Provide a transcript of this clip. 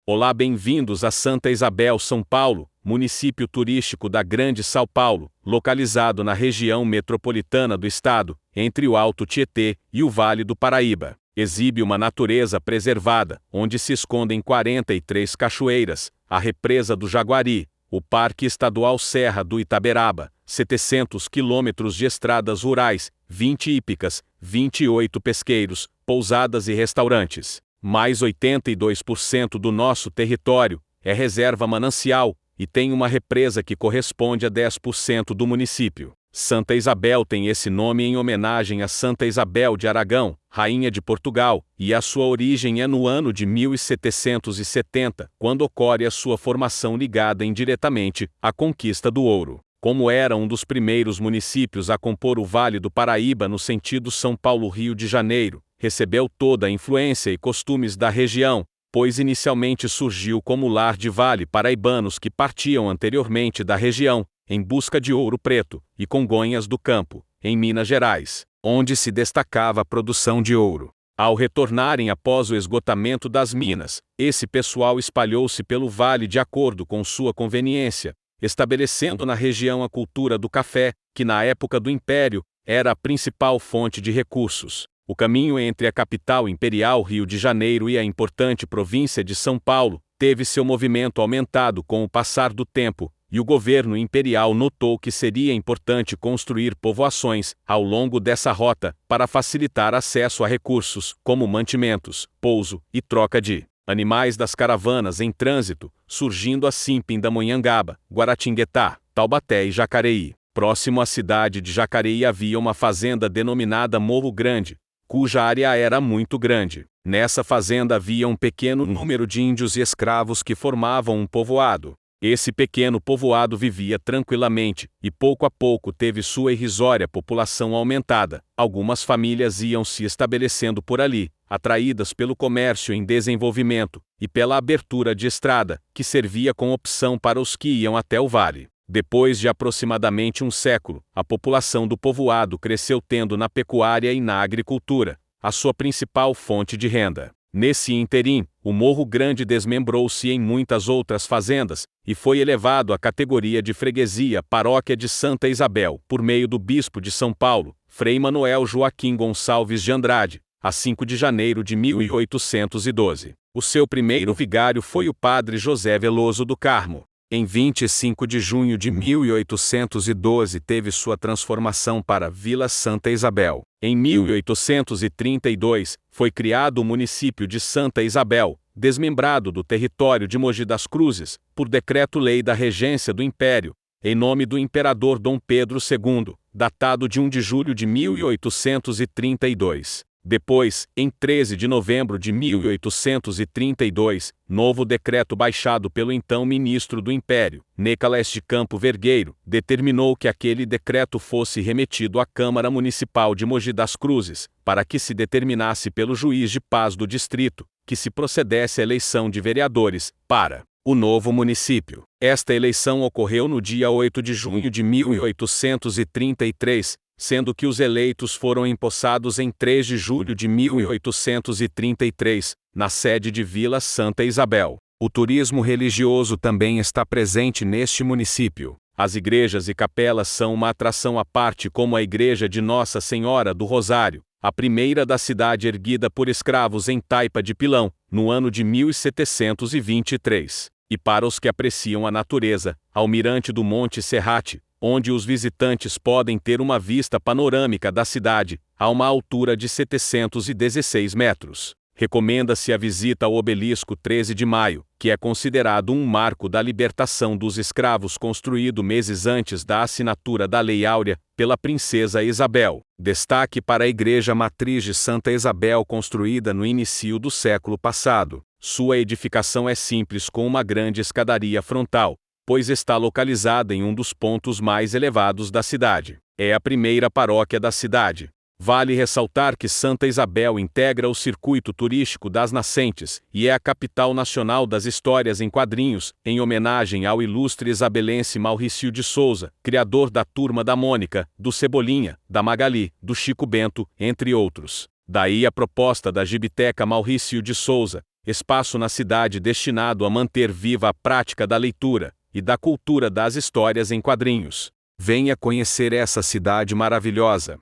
Olá, bem-vindos a Santa Isabel, São Paulo, município turístico da Grande São Paulo, localizado na região metropolitana do estado, entre o Alto Tietê e o Vale do Paraíba. Exibe uma natureza preservada, onde se escondem 43 cachoeiras, a represa do Jaguari, o Parque Estadual Serra do Itaberaba, 700 quilômetros de estradas rurais, 20 hípicas, 28 pesqueiros, pousadas e restaurantes. Mais 82% do nosso território é reserva manancial e tem uma represa que corresponde a 10% do município. Santa Isabel tem esse nome em homenagem a Santa Isabel de Aragão, rainha de Portugal, e a sua origem é no ano de 1770, quando ocorre a sua formação ligada indiretamente à conquista do ouro. Como era um dos primeiros municípios a compor o Vale do Paraíba no sentido São Paulo-Rio de Janeiro, recebeu toda a influência e costumes da região, pois inicialmente surgiu como lar de vale paraibanos que partiam anteriormente da região, em busca de ouro preto e Congonhas do Campo, em Minas Gerais, onde se destacava a produção de ouro. Ao retornarem após o esgotamento das minas, esse pessoal espalhou-se pelo vale de acordo com sua conveniência, estabelecendo na região a cultura do café, que na época do Império era a principal fonte de recursos. O caminho entre a capital imperial Rio de Janeiro e a importante província de São Paulo teve seu movimento aumentado com o passar do tempo, e o governo imperial notou que seria importante construir povoações ao longo dessa rota para facilitar acesso a recursos como mantimentos, pouso e troca de animais das caravanas em trânsito, surgindo assim Pindamonhangaba, Guaratinguetá, Taubaté e Jacareí. Próximo à cidade de Jacareí havia uma fazenda denominada Morro Grande, cuja área era muito grande. Nessa fazenda havia um pequeno número de índios e escravos que formavam um povoado. Esse pequeno povoado vivia tranquilamente, e pouco a pouco teve sua irrisória população aumentada. Algumas famílias iam se estabelecendo por ali, atraídas pelo comércio em desenvolvimento, e pela abertura de estrada, que servia com opção para os que iam até o vale. Depois de aproximadamente um século, a população do povoado cresceu tendo na pecuária e na agricultura a sua principal fonte de renda. Nesse ínterim, o Morro Grande desmembrou-se em muitas outras fazendas, e foi elevado à categoria de freguesia paróquia de Santa Isabel, por meio do bispo de São Paulo, Frei Manuel Joaquim Gonçalves de Andrade, a 5 de janeiro de 1812. O seu primeiro vigário foi o padre José Veloso do Carmo. Em 25 de junho de 1812 teve sua transformação para Vila Santa Isabel. Em 1832, foi criado o município de Santa Isabel, desmembrado do território de Mogi das Cruzes, por decreto-lei da Regência do Império, em nome do imperador Dom Pedro II, datado de 1 de julho de 1832. Depois, em 13 de novembro de 1832, novo decreto baixado pelo então ministro do Império, Nicolas de Campo Vergueiro, determinou que aquele decreto fosse remetido à Câmara Municipal de Mogi das Cruzes, para que se determinasse pelo juiz de paz do distrito, que se procedesse à eleição de vereadores, para o novo município. Esta eleição ocorreu no dia 8 de junho de 1833, sendo que os eleitos foram empossados em 3 de julho de 1833, na sede de Vila Santa Isabel. O turismo religioso também está presente neste município. As igrejas e capelas são uma atração à parte, como a Igreja de Nossa Senhora do Rosário, a primeira da cidade erguida por escravos em Taipa de Pilão, no ano de 1723. E para os que apreciam a natureza, ao mirante do Monte Serrate, onde os visitantes podem ter uma vista panorâmica da cidade, a uma altura de 716 metros. Recomenda-se a visita ao Obelisco 13 de Maio, que é considerado um marco da libertação dos escravos construído meses antes da assinatura da Lei Áurea, pela Princesa Isabel. Destaque para a Igreja Matriz de Santa Isabel construída no início do século passado. Sua edificação é simples com uma grande escadaria frontal, pois está localizada em um dos pontos mais elevados da cidade. É a primeira paróquia da cidade. Vale ressaltar que Santa Isabel integra o circuito turístico das nascentes e é a capital nacional das histórias em quadrinhos, em homenagem ao ilustre isabelense Maurício de Souza, criador da Turma da Mônica, do Cebolinha, da Magali, do Chico Bento, entre outros. Daí a proposta da Gibiteca Maurício de Souza, espaço na cidade destinado a manter viva a prática da leitura e da cultura das histórias em quadrinhos. Venha conhecer essa cidade maravilhosa.